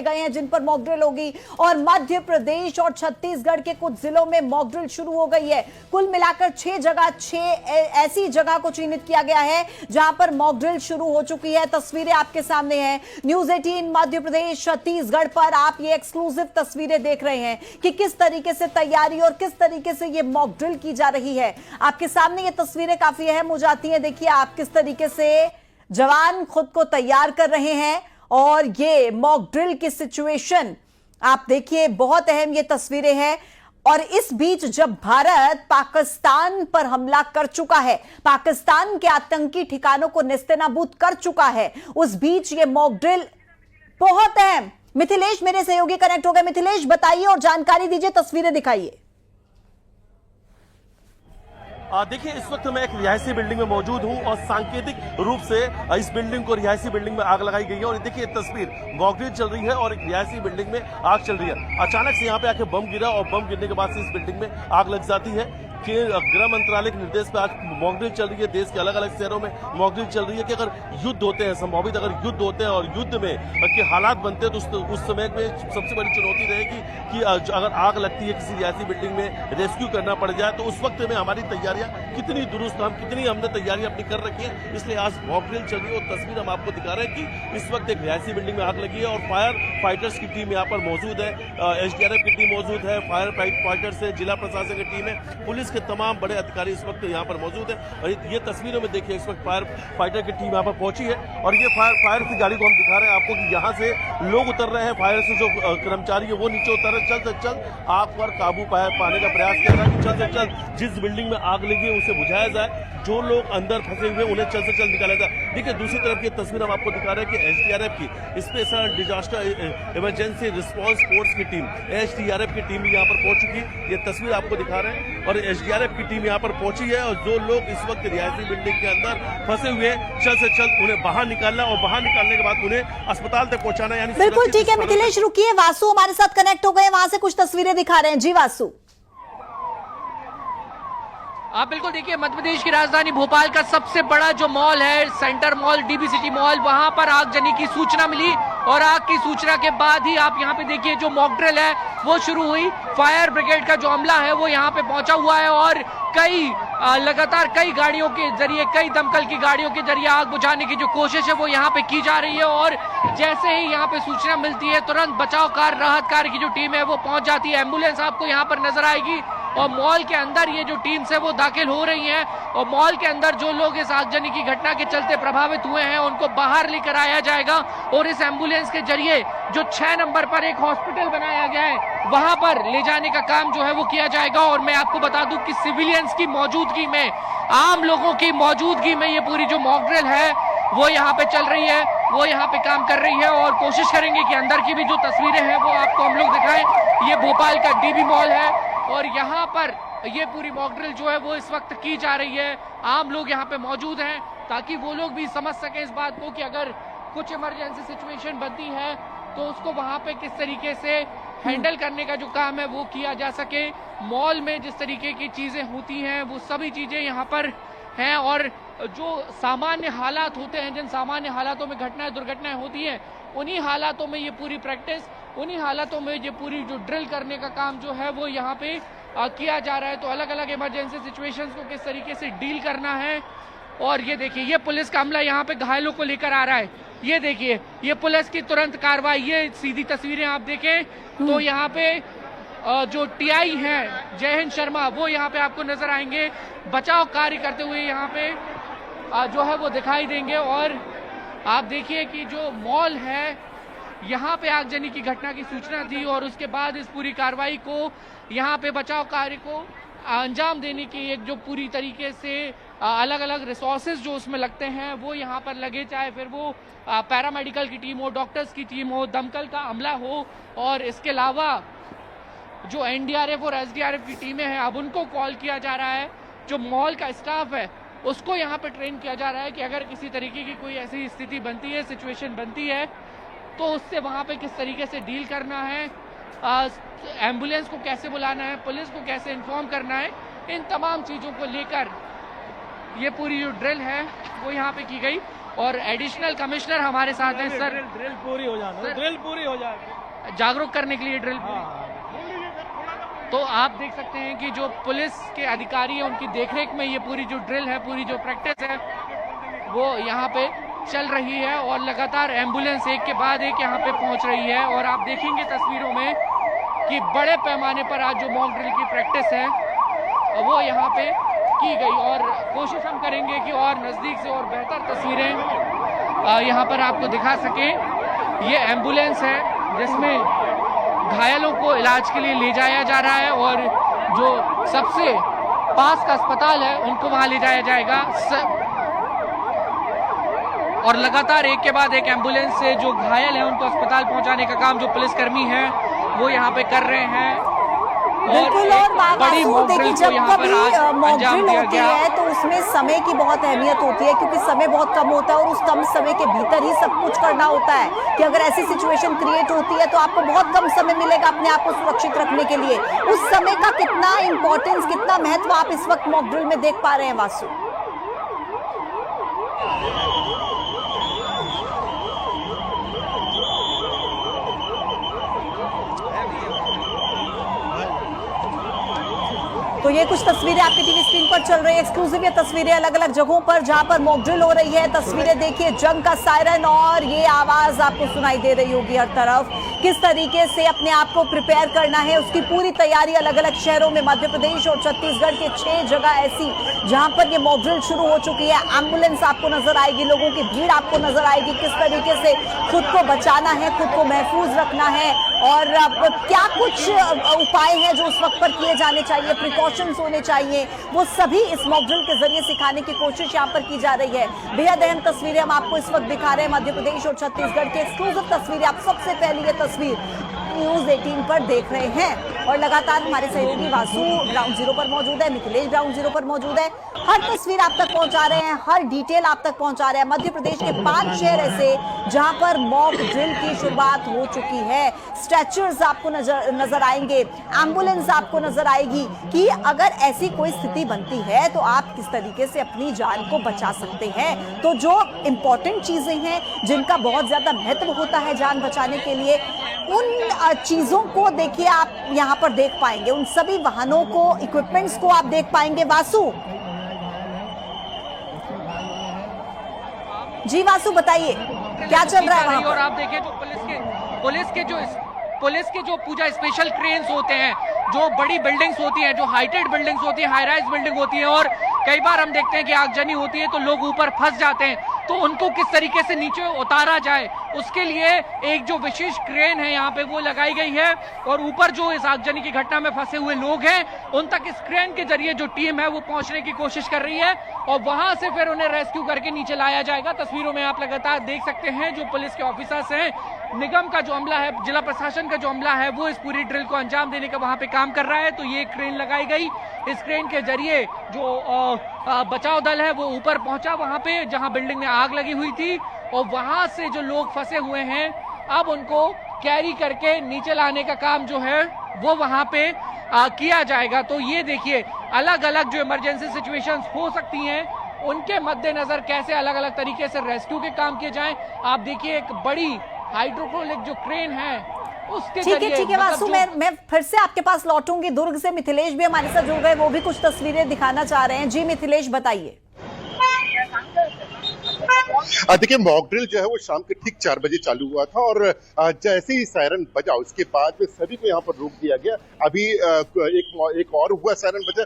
गए हैं जिन पर मॉकड्रिल होगी और मध्य प्रदेश और छत्तीसगढ़ के कुछ जिलों में मॉकड्रिल शुरू हो गई है। कुल मिलाकर 6 ऐसी जगह को चिन्हित किया गया है जहां पर मॉकड्रिल शुरू हो चुकी है। तस्वीरें आपके सामने हैं। न्यूज़ 18 मध्य प्रदेश छत्तीसगढ़ पर आप ये एक्सक्लूसिव तस्वीरें देख रहे हैं कि किस तरीके से तैयारी और किस तरीके से ये मॉकड्रिल की जा रही है। आपके सामने ये तस्वीरें काफी अहम हो जाती हैं। देखिए आप किस तरीके से जवान खुद को तैयार कर रहे हैं और ये मॉक ड्रिल की सिचुएशन आप देखिए, बहुत अहम ये तस्वीरें हैं। और इस बीच जब भारत पाकिस्तान पर हमला कर चुका है, पाकिस्तान के आतंकी ठिकानों को नेस्तनाबूद कर चुका है, उस बीच ये मॉक ड्रिल बहुत अहम। मिथिलेश मेरे सहयोगी कनेक्ट हो गए। मिथिलेश बताइए और जानकारी दीजिए, तस्वीरें दिखाइए। देखिए इस वक्त मैं एक रिहायशी बिल्डिंग में मौजूद हूं और सांकेतिक रूप से इस बिल्डिंग को रिहायशी बिल्डिंग में आग लगाई गई है। और देखिए तस्वीर मॉकड्रिल चल रही है और एक रिहायशी बिल्डिंग में आग चल रही है। अचानक से यहाँ पे आके बम गिरा और बम गिरने के बाद से इस बिल्डिंग में आग लग जाती है। कि गृह मंत्रालय के निर्देश पर आज मॉकड्रिल चल रही है। देश के अलग अलग शहरों में मॉकड्रिल चल रही है कि अगर युद्ध होते हैं, संभावित अगर युद्ध होते हैं और युद्ध में के हालात बनते हैं तो उस समय में सबसे बड़ी चुनौती रहेगी कि अगर आग लगती है किसी रिहायशी बिल्डिंग में, रेस्क्यू करना पड़ जाए तो उस वक्त में हमारी तैयारियां कितनी दुरुस्त, कितनी हमने तैयारियां अपनी कर रखी है। इसलिए आज मॉकड्रिल चल रही है और तस्वीर हम आपको दिखा रहे हैं कि इस वक्त एक रिहायशी बिल्डिंग में आग लगी है और फायर फाइटर्स की टीम यहाँ पर मौजूद है, SDRF की टीम मौजूद है, फायर फाइटर्स है, जिला प्रशासन की टीम है, पुलिस के तमाम बड़े अधिकारी इस वक्त यहाँ पर मौजूद है। और ये तस्वीरों में देखिए इस वक्त फायर फाइटर की टीम यहाँ पर पहुंची है और ये फायर की गाड़ी को हम दिखा रहे हैं आपको कि यहाँ से लोग उतर रहे हैं। फायर से जो कर्मचारी है वो नीचे उतर रहे हैं। जल्द से जल्द आग पर काबू पाने का प्रयास किया रहा है कि जल्द से जल्द जिस बिल्डिंग में आग लगी है उसे बुझाया जाए, जो लोग अंदर फंसे हुए उन्हें जल्द से जल्द निकाला जाए। देखिए दूसरी तरफ की तस्वीर हम आपको दिखा रहे हैं कि SDRF की special disaster emergency response force की टीम, SDRF की टीम भी यहाँ पर पहुंच चुकी है। ये तस्वीर आपको दिखा रहे हैं और SDRF की टीम यहाँ पर पहुंची है और जो लोग इस वक्त रिहायशी बिल्डिंग के अंदर फंसे हुए हैं जल्द से जल्द उन्हें बाहर निकालना और बाहर निकालने के बाद उन्हें अस्पताल तक पहुंचाना। यानी बिल्कुल ठीक है मिथिलेश, रुकिए, वासु हमारे साथ कनेक्ट हो गए, वहां से कुछ तस्वीरें दिखा रहे हैं। जी वासु। आप बिल्कुल देखिए, मध्य प्रदेश की राजधानी भोपाल का सबसे बड़ा जो मॉल है, centre mall, DB city mall, वहां पर आगजनी की सूचना मिली और आग की सूचना के बाद ही आप यहाँ पे देखिए जो मॉकड्रिल है वो शुरू हुई। फायर ब्रिगेड का जो अमला है वो यहाँ पे पहुंचा हुआ है और लगातार कई गाड़ियों के जरिए, कई दमकल की गाड़ियों के जरिए आग बुझाने की जो कोशिश है वो यहाँ पे की जा रही है। और जैसे ही यहाँ पे सूचना मिलती है तुरंत बचाव कार्य, राहत कार्य की जो टीम है वो पहुंच जाती है। एम्बुलेंस आपको यहाँ पर नजर आएगी और मॉल के अंदर ये जो टीम्स है वो दाखिल हो रही हैं और मॉल के अंदर जो लोग इस आगजनी की घटना के चलते प्रभावित हुए हैं उनको बाहर लेकर आया जाएगा और इस एम्बुलेंस के जरिए जो 6 नंबर पर एक हॉस्पिटल बनाया गया है वहां पर ले जाने का काम जो है वो किया जाएगा। और मैं आपको बता दूं कि सिविलियंस की मौजूदगी में, आम लोगों की मौजूदगी में ये पूरी जो मॉकड्रिल है वो यहाँ पे चल रही है, वो यहाँ पे काम कर रही है और कोशिश करेंगे कि अंदर की भी जो तस्वीरें हैं वो आपको हम लोग दिखाएं। ये भोपाल का DB मॉल है और यहाँ पर ये पूरी मॉकड्रिल जो है वो इस वक्त की जा रही है। आम लोग यहाँ पे मौजूद हैं ताकि वो लोग भी समझ सकें इस बात को कि अगर कुछ इमरजेंसी सिचुएशन बनती है तो उसको वहाँ पे किस तरीके से हैंडल करने का जो काम है वो किया जा सके। मॉल में जिस तरीके की चीज़ें होती हैं वो सभी चीज़ें यहाँ पर हैं और जो सामान्य हालात होते हैं, जिन सामान्य हालातों में घटनाएं दुर्घटनाएं होती हैं, उन्हीं हालातों में ये पूरी प्रैक्टिस, उन्हीं हालातों में ये पूरी जो ड्रिल करने का काम जो है वो यहाँ पे किया जा रहा है। तो अलग अलग इमरजेंसी सिचुएशंस को किस तरीके से डील करना है। और ये देखिए ये पुलिस का अमला यहाँ पे घायलों को लेकर आ रहा है। ये देखिए ये पुलिस की तुरंत कार्रवाई, ये सीधी तस्वीरें आप देखें तो यहाँ पे जो TI हैं जय हिंद शर्मा वो यहाँ पे आपको नजर आएंगे, बचाव कार्य करते हुए यहाँ पे जो है वो दिखाई देंगे। और आप देखिए कि जो मॉल है यहाँ पे आगजनी की घटना की सूचना थी और उसके बाद इस पूरी कार्रवाई को, यहाँ पे बचाव कार्य को अंजाम देने की एक जो पूरी तरीके से अलग अलग रिसोर्सेज जो उसमें लगते हैं वो यहाँ पर लगे, चाहे फिर वो पैरामेडिकल की टीम हो, डॉक्टर्स की टीम हो, दमकल का अमला हो और इसके अलावा जो NDRF और SDRF की टीमें हैं अब उनको कॉल किया जा रहा है। जो मॉल का स्टाफ है उसको यहाँ पे ट्रेन किया जा रहा है कि अगर किसी तरीके की कोई ऐसी स्थिति बनती है, सिचुएशन बनती है तो उससे वहाँ पे किस तरीके से डील करना है, एम्बुलेंस को कैसे बुलाना है, पुलिस को कैसे इन्फॉर्म करना है, इन तमाम चीज़ों को लेकर ये पूरी जो ड्रिल है वो यहाँ पे की गई। और एडिशनल कमिश्नर हमारे साथ हैं। सर ड्रिल पूरी हो जाना, ड्रिल पूरी हो जाए, जागरूक करने के लिए ड्रिल तो आप देख सकते हैं कि जो पुलिस के अधिकारी हैं उनकी देखरेख में ये पूरी जो ड्रिल है, पूरी जो प्रैक्टिस है वो यहाँ पे चल रही है और लगातार एम्बुलेंस एक के बाद एक यहाँ पे पहुँच रही है। और आप देखेंगे तस्वीरों में कि बड़े पैमाने पर आज जो मॉक ड्रिल की प्रैक्टिस है वो यहाँ पे की गई और कोशिश हम करेंगे कि और नज़दीक से और बेहतर तस्वीरें यहाँ पर आपको दिखा सकें। ये एम्बुलेंस है जिसमें घायलों को इलाज के लिए ले जाया जा रहा है और जो सबसे पास का अस्पताल है उनको वहां ले जाया जाएगा और लगातार एक के बाद एक एम्बुलेंस से जो घायल है उनको अस्पताल पहुंचाने का काम जो पुलिसकर्मी है वो यहाँ पे कर रहे हैं। बिल्कुल। और देखिए जब कभी मॉक ड्रिल होती है तो उसमें समय की बहुत अहमियत होती है क्योंकि समय बहुत कम होता है और उस कम समय के भीतर ही सब कुछ करना होता है कि अगर ऐसी सिचुएशन क्रिएट होती है तो आपको बहुत कम समय मिलेगा अपने आप को सुरक्षित रखने के लिए। उस समय का कितना इंपॉर्टेंस, कितना महत्व आप इस वक्त मॉक ड्रिल में देख पा रहे हैं वासु? तो ये कुछ तस्वीरें आपके टीवी स्क्रीन पर चल रही है, एक्सक्लूसिव ये तस्वीरें अलग अलग जगहों पर जहां पर मॉक ड्रिल हो रही है। तस्वीरें देखिए, जंग का सायरन और ये आवाज आपको सुनाई दे रही होगी हर तरफ। किस तरीके से अपने आप को प्रिपेयर करना है उसकी पूरी तैयारी अलग अलग शहरों में मध्य प्रदेश और छत्तीसगढ़ के 6 जगह ऐसी जहां पर ये मॉक ड्रिल शुरू हो चुकी है। एम्बुलेंस आपको नजर आएगी, लोगों की भीड़ आपको नजर आएगी, किस तरीके से खुद को बचाना है, खुद को महफूज रखना है और क्या कुछ उपाय हैं जो उस वक्त पर किए जाने चाहिए, प्रिकॉशंस होने चाहिए, वो सभी इस मॉक ड्रिल के जरिए सिखाने की कोशिश यहाँ पर की जा रही है। बेहद अहम तस्वीरें हम आपको इस वक्त दिखा रहे हैं मध्य प्रदेश और छत्तीसगढ़ के एक्सक्लूसिव तस्वीरें। आप सबसे पहली ये तस्वीर न्यूज़ 18 पर देख रहे हैं और लगातार हमारे सहयोगी वासु ग्राउंड जीरो पर मौजूद है, मिथिलेश ग्राउंड जीरो पर मौजूद है। हर तस्वीर आप तक पहुंचा रहे हैं, हर डिटेल आप तक पहुंचा रहे हैं। मध्य प्रदेश के 5 शहर ऐसे जहां पर मॉक ड्रिल की शुरुआत हो चुकी है। स्ट्रेचर्स आपको नजर आएंगे, एम्बुलेंस आपको नजर आएगी कि अगर ऐसी कोई स्थिति बनती है तो आप किस तरीके से अपनी जान को बचा सकते हैं। तो जो इंपॉर्टेंट चीजें हैं जिनका बहुत ज्यादा महत्व होता है जान बचाने के लिए, उन चीजों को देखिए आप यहाँ पर देख पाएंगे, उन सभी वाहनों को, इक्विपमेंट्स को आप देख पाएंगे। वासु जी, वासु बताइए क्या चल रहा है वहां पर? और आप देखिए जो पुलिस के जो पूजा स्पेशल क्रेन्स होते हैं, जो बड़ी बिल्डिंग्स होती हैं, जो हाइटेड बिल्डिंग्स होती है, हाई राइज बिल्डिंग होती है और कई बार हम देखते हैं कि आगजनी होती है तो लोग ऊपर फंस जाते हैं, तो उनको किस तरीके से नीचे उतारा जाए उसके लिए एक जो विशेष क्रेन है यहाँ पे वो लगाई गई है और ऊपर जो इस आगजनी की घटना में फंसे हुए लोग हैं उन तक इस क्रेन के जरिए जो टीम है वो पहुंचने की कोशिश कर रही है और वहां से फिर उन्हें रेस्क्यू करके नीचे लाया जाएगा। तस्वीरों में आप लगातार देख सकते हैं जो पुलिस के ऑफिसर्स हैं, निगम का जो अमला है, जिला प्रशासन का जो अमला है वो इस पूरी ड्रिल को अंजाम देने का वहां पे काम कर रहा है। तो ये क्रेन लगाई गई, इस क्रेन के जरिए जो बचाव दल है वो ऊपर पहुंचा वहां पे जहां बिल्डिंग में आग लगी हुई थी और वहां से जो लोग फंसे हुए हैं अब उनको कैरी करके नीचे लाने का काम जो है वो वहां पे किया जाएगा। तो ये देखिए अलग अलग जो इमरजेंसी सिचुएशंस हो सकती हैं उनके मद्देनजर कैसे अलग अलग तरीके से रेस्क्यू के काम किए जाएं। आप देखिए एक बड़ी हाइड्रोक्रोलिक जो क्रेन है उसके ठीक है वासु, मैं फिर से आपके पास लौटूंगी। दुर्ग से मिथिलेश भी हमारे साथ जुड़ गए, वो भी कुछ तस्वीरें दिखाना चाह रहे हैं। जी मिथिलेश बताइए। देखिए मॉक ड्रिल जो है वो शाम के ठीक 4 बजे चालू हुआ था और जैसे ही सायरन बजा उसके बाद में सभी को यहाँ पर रोक दिया गया। अभी एक और हुआ सायरन बजा